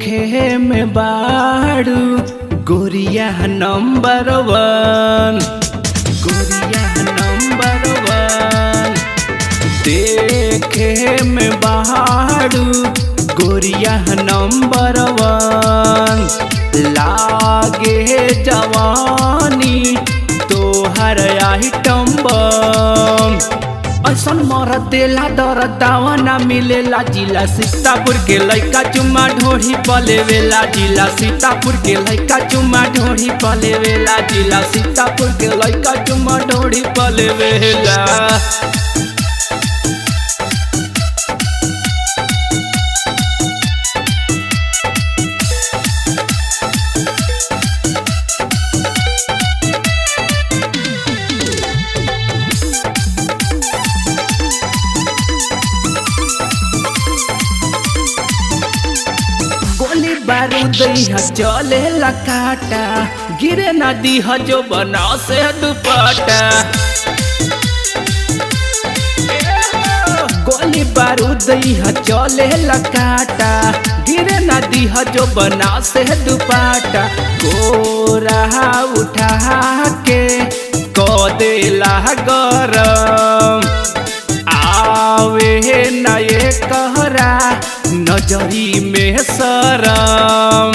देखे में बाड़ू गोरिया नंबर वन, गोरिया नंबर वन। देखे में बाड़ू गोरिया नंबर वन। लागे जवानी तोहर आइटम बम। ऐसन मर देला दर दावा ना मिलेला। जिला सीतापुर के लइका चुम्मा ढोढ़ी पलेवेला। जिला सीतापुर के लइका चुम्मा ढोढ़ी पलेवेला। जिला सीतापुर के लइका चुम्मा ढोढ़ी पलेवेला। गोली बारूद यहाँ चले लकाटा। गिरे ना दीह जो बना से दुपट्टा। गोली बारूद यहाँ चले लकाटा। गिरे ना दीह जो बना से दुपट्टा। गोरा उठा के को देला गरम। आवे ना ये कहरा नजरी में शरम।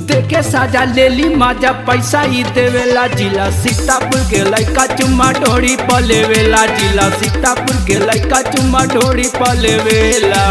देखे साजा लेली माजा पैसा ही देवेला। जिला सीतापुर के लइका चुम्मा ढोढ़ी पलेवेला। जिला सीतापुर के लइका चुम्मा ढोढ़ी पलेवेला।